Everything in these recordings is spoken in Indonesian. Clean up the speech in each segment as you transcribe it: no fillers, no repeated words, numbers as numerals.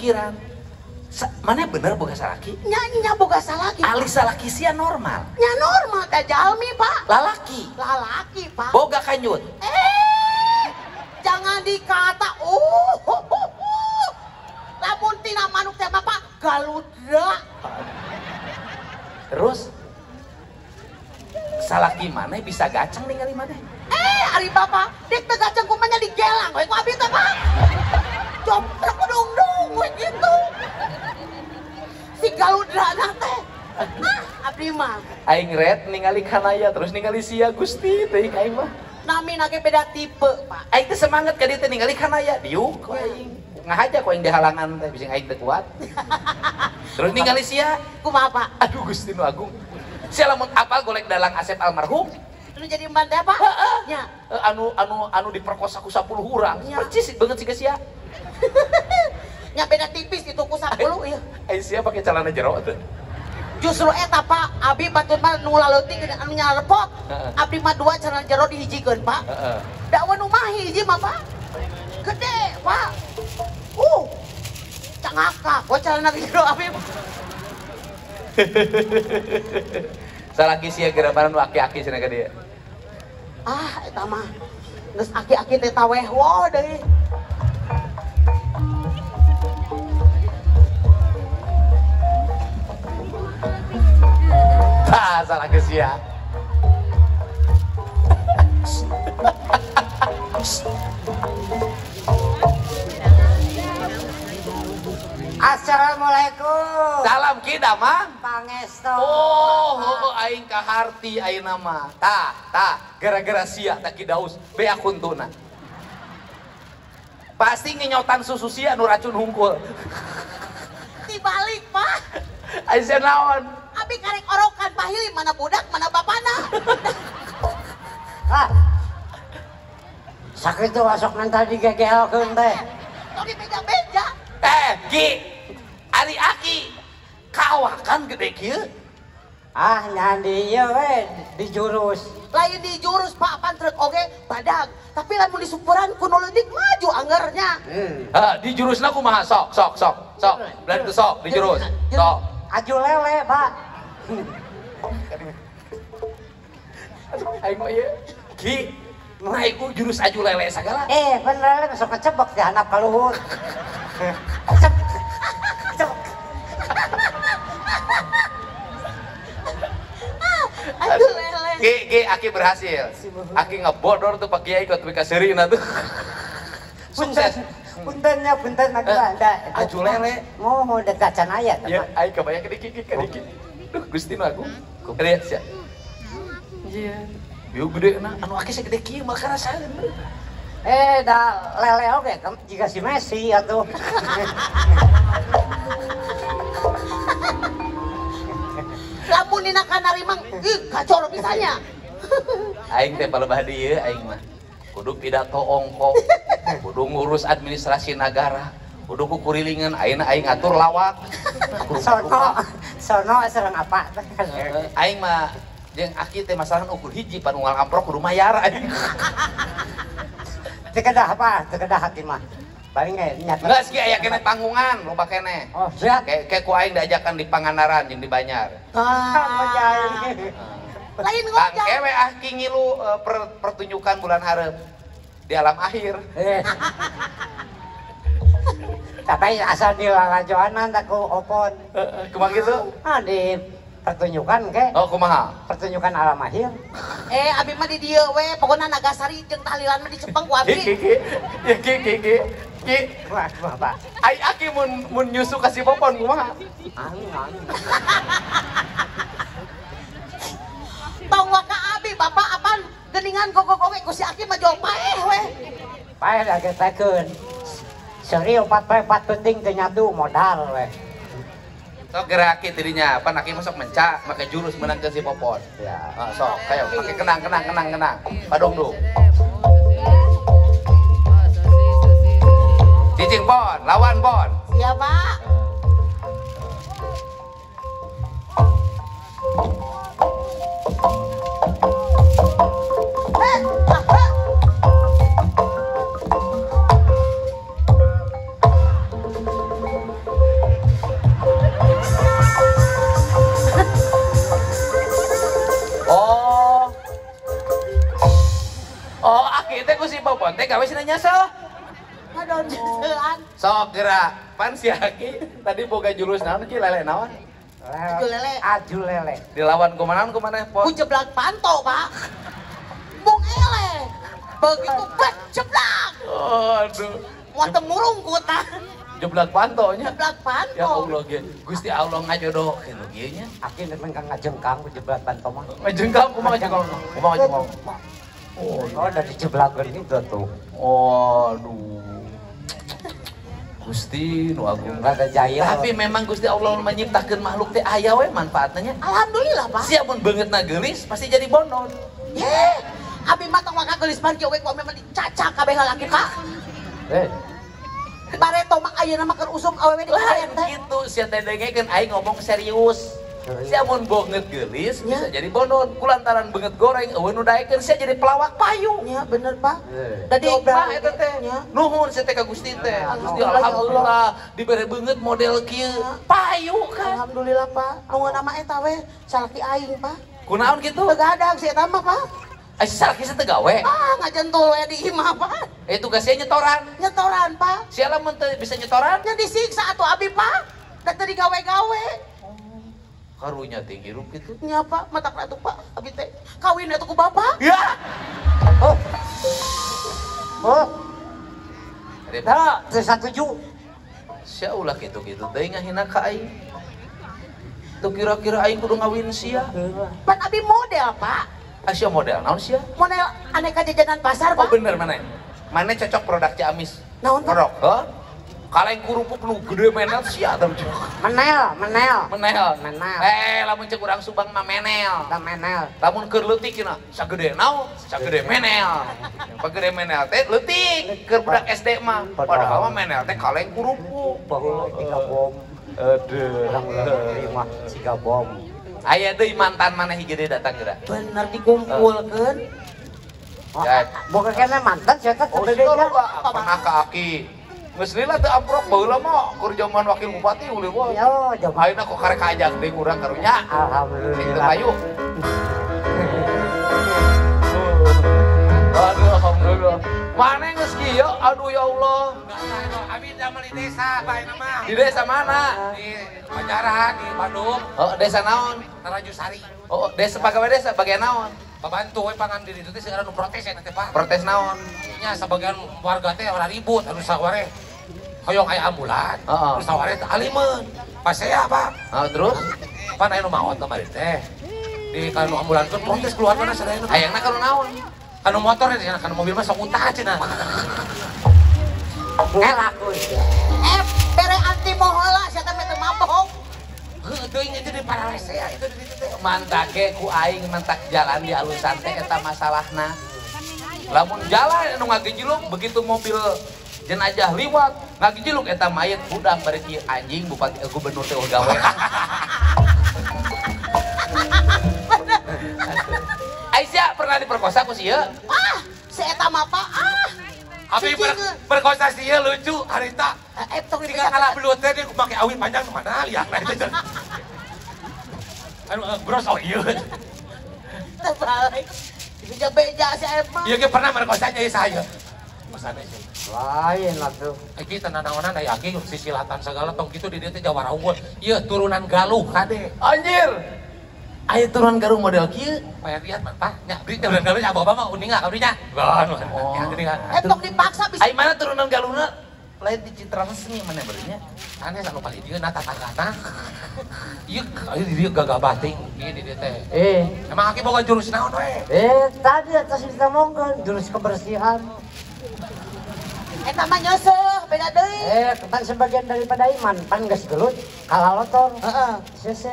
pamikiran. Mana bener boga salaki? Nya boga salaki. Ali salaki sia normal. Nya normal da jalmi, Pak. Lalaki. Lalaki, Pak. Boga kanyut. Jangan dikata lamun tina manuk teh Bapak galudra. Terus salaki mana bisa gacang ningali mana? Ari Bapak, dek teh gacang kumanya digelang we ku abi teh, Pak. Jomprak dong we gitu. Si galudra teh. Abdi mah. Aing red ningali kanaya terus ningali sia Gusti teuing aing mah. Nami nage beda tipe, Pak. Aing teh semangat ka dieu teh ningali kanaya diuk ku aing. Ngahaja ku aing di halangan teh bising aing teh kuat. Terus ningali sia, Kumaha, Pak? aduh Gusti nu Agung. Sia lamun apal golek dalang Asep almarhum. Lu jadi emban teh, Pak? Nya. Anu diperkosa ku 10 urang. Percis banget sih ke sia. Nya beda tipis dituku 10 ieu. Aing sia pake celana jero teh. Justru eta Pak, abi batur mah nu laleutik anu nyalepot. Abdi mah 2 celana jero dihijikeun, Pak. Dakwa nu mah hiji mah, Pak. Gede, Pak. Cangaka, gua celana jero abi. Salaki sia geurabanan nu aki-aki cenah ka dieu. Eta mah geus aki-aki teh taweh wo deui. Salah ke sia. Assalamualaikum. Salam kida mang. Pangestu. Aing kaharti ayeuna mah. Tah, gara-gara sia tak kidaus be akuntuna. Pasti ngenyotan susu sia nu racun hungkul. Dibalik, Pak. Aing naon? Abi karek orokan pahili mana budak mana bapana. Sakit tuh masuk nanti digegelkeun teh. Tong di meja-meja. Ki, ari aki kawakan gede kieu. Nyandi ieu we di jurus. Lain di jurus Pak pantrek oge badag. Tapi lamun di supuran kuno leutik maju anggernya. Di jurusna kumaha sok. Belan teu sok di jurus. Sok. Aju lele, Pak. Aing mah ieu. Ki, naik ku jurus aju lele sagala. Bener lele sok kecebok di handap ka luhur. Aduh lele. Ki, aki berhasil. Aki ngebodor tuh Pak Kiai ikut ka seurina tuh. Sukses. Punten ada. Aju lele. Mau dekat can aya Ya, aing kebayang kedikit. Duh, Gusti nu Agung. Kumaha sia? Iya. Bieu gede na, anu aki segede kieu mah karasaeun. Da lele oge jika si Messi atuh. Lamun dina kanari mang kacor pisahnya. Aing teh palebah dieu aing mah. Kudu pidato ongkok, kudu ngurus administrasi negara, kudu kukurilingan ayeuna aing ngatur lawak. Sono sareng apa? Aing mah jeung aki teh masalah ukur hiji pan unggal amprok kudu mayar aing. Teu kedah hati mah. Paling nyata. Geus ki aya kene tanggungan loba kene. Oh, siap. Kayak ku aing diajakan di Pangandaran jeung di Banjar. Lain Kang ngojak. kewe aki ngilu pertunjukan bulan hareup di alam akhir. Tapi asal di lalajoanan tak ku opon. Kumaha gitu? Di pertunjukan ke? Oh, kumaha? Pertunjukan alam akhir. Abi mah di dieu we, pokona Nagasari jeung tahlilan mah di Cepeng ku abi. Ki. Pak. Ai aki mun nyusu kasih popon kumaha? Tong ka abi Bapak apaan geningan gogok-gogok ku si aki mah jol paeh we. Paeh lagi tekeun. Seri 4 penting teu nyatu modal we. Sok geraki tidinya, apa aki masuk mencak, make jurus menang ke si popon. Ya. Sok, kayak pakai kenang. Padong dong. Cicing pon, lawan pon. Iya, Pak. dina nyesel. Ngadon nyeseuan. Sok geura. Pan si Aki tadi boga jurus naon ki lele naon? Aju lele. Dilawan kumaha po? Ku jeblak panto, Pak. Bung ele. Begitu bet jeblak. Aduh. Wah temurung kutan. Jeblak pantonya. Jeblak panto. Ya Allah ge. Gusti Allah ngajodohkeun kieu nya. Aki memang ngajengkang ku jeblat panto mah. Ngajengkang kumaha ngajengkang? Kumaha ngajengkang? Oh, dari jeblakeun itu tuh. Aduh. Gusti nu agung. Enggak ada jahil. Tapi memang Gusti Allah menciptakeun makhluk teh aya we manfaatnya. Alhamdulillah, Pak. Sia mun beungeutna geulis pasti jadi bonon. Ye, abi mah tong maka geulis pan kieu we ku memang dicacak kabeh lalaki, Pak. Bareto mah ayeuna mah keur usum awewe di karen teh. Gitu sia teh dengekeun aing ngomong serius. Sia mun beungeut geulis bisa jadi bonon. Kulantaran beungeut goreng eueun nu daekeun sia jadi pelawak payu. Ya bener, Pak. Dadi hikmah eta teh. Nuhun sia teh ka Gusti teh. Gusti alhamdulillah dibere beungeut model kieu. Payu kan. Alhamdulillah, Pak. Nu nama eta we salaki aing, Pak. Kunaon kitu? Begadang si eta mah, Pak. Salaki teh gawe. Ngajentul we di imah, Pak. Tugasnya nyetoran. Nyetoran, Pak. Sia lamun teu bisa nyetoran, Nya disiksa atuh abi, Pak. Da teu digawe-gawe. karunya teh hirup kitu. Nya, Pak, mata ratu, Pak. Abi teh kawin atuh ku bapak. Ya. Oh, Rep, dah, setuju. sia ulah kitu-kitu teh ngahina ka aing. Tuh kira-kira aing kudu ngawin sia. Pan abi model, Pak. Sia model naon sia? Model aneka jajanan pasar, Oh Pak. bener mana? Mana cocok produk Ciamis? Naon, Pak? Produk, heh? Kaleng kurupuk nu gede menel sia tam. Menel. Menel. Menel. Lamun cek urang Subang mah menel. Da menel. Lamun keur leutik cenah, sagede naon? Sagede menel. Pagede menel teh leutik keur budak SD mah. Padahal mah menel teh kaleng kurupuk. Bahwa 3 bom. Aduh. Orang lima 3 bom. Aya deui mantan mana hiji deui datang geura. Bener dikumpulkeun. Ya. Bukan kena mantan saya kan Oh, sebeda. pernah ke Aki. Geus lila teu amprok baheula mah keur zaman wakil bupati ulih wae. Yo, jam. Ayeuna kok karek ajak deui urang karunya. Teu Alhamdulillah. payu. Aduh, alhamdulillah. Mana geus kieu? Aduh ya Allah. Abi zaman di desa, bae nama. Di desa mana? Di Pajaran, di Bandung, Oh, desa naon? Tarajusari. Oh, desa pagawe desa bagian naon? Pabantu we pangan diri itu teh sekarang nu protes ya nanti Pak. Protes naon? Nya sebagian warga teh ora ribut anu saware. Hoyong aya ambulan. Heeh. Anu saware teh alimeun. Pas saya Pak. Oh, terus? Pan aya nu maot kemarin teh. Di kanu ambulan kan protes keluar mana sadayana. Hayangna kana naon? Kanu motor teh kanu mobil mah sok untah cenah. Ngelak euy. Bere anti mohola sia teh teu mabok. Heuh teuing itu di Paralese ya itu di teh. Mantak ge ku aing mentak jalan di alusan teh eta masalahna. Lamun jalan anu ngagejiluk begitu mobil jenazah liwat ngagejiluk eta mayit budang bari kieu anjing bupati gubernur teh gawe. Aisyah pernah diperkosa ku sieu? Si eta mah, Pak. Abi berkosa sih lucu harita. Tong Tiga kalah belut teh dia make awit panjang nu mana lihat itu. Anu bros oh ieu. terbalik. Beja-beja si Emma. Ieu ge pernah merkosanya ieu saya. Masana ieu. Lain atuh. Iki tananaonan aya aki sisilatan segala tong kitu di dieu teh Jawara unggul. Ieu turunan Galuh kade. Anjir. Aya turunan Garung model kieu. Paya lihat mah Pak, nya di turunan Galuh nya bapak mah uninga abdi nya. Gon. Ya gini kan. Tong dipaksa bisa. Ai mana turunan Galuna? Lain di Citra Resmi mana berinya? Aneh sanu paling dieu na tatangana. Ieu di dieu gagah bating ieu di dieu teh. Emang aki boga jurus naon we? Tadi atas ditamongkeun jurus kebersihan. Eta mah nyeuseuk, beda deui. Kan sebagian daripada iman, pan geus gelut, kalalotor. Heeh. Sese.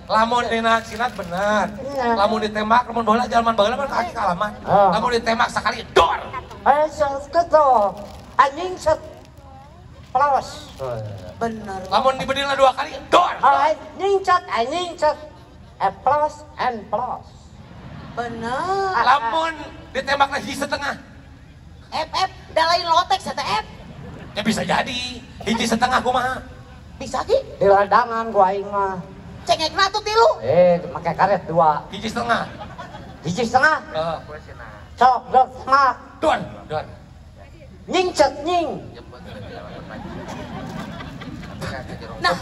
Lamun dina silat bener. Iya. Lamun ditembak, lamun bola jaman bageula mah kaki kalaman. Oh. Lamun ditembak sekali dor. Keto. Anjing set. Pelawas. Bener. Lamun dibedilna 2 kali dor. Anjing cet. Plus and plus. Bener. Lamun ditembakna hiji setengah. F da lain lotek eta F. Ya bisa jadi. Hiji setengah kumaha? Bisa ki? Di ladangan gua aing mah. Cengekna tuh tilu. Make karet 2. Hiji setengah. Hiji setengah. Heeh. Sok dot smak. Don. Nying cet nying. Nah,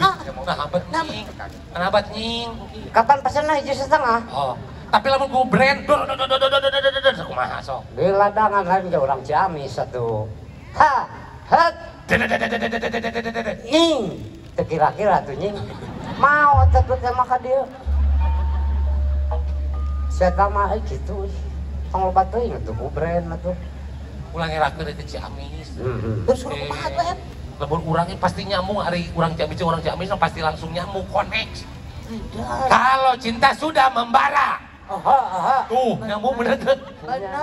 Nah, abat nying. Kapan pesennya hiji setengah? Oh, tapi lamun ku brand kumaha sok. Di ladangan lain ke orang Ciamis satu. Ha, het, nying. Kira-kira tuh nying. Mau tetep sama ka dia. Saya mah gitu. Tong loba teuing atuh ku brand atuh. Ulang ngerakeun teh Ciamis. terus suruh kumaha tuh em? Lamun urangnya pasti nyambung, hari urang Ciamis jeung urang Ciamis pasti langsung nyambung connect. Tidak. Kalau cinta sudah membara. Aha, aha. Tuh, nyambung bener tuh. Bener.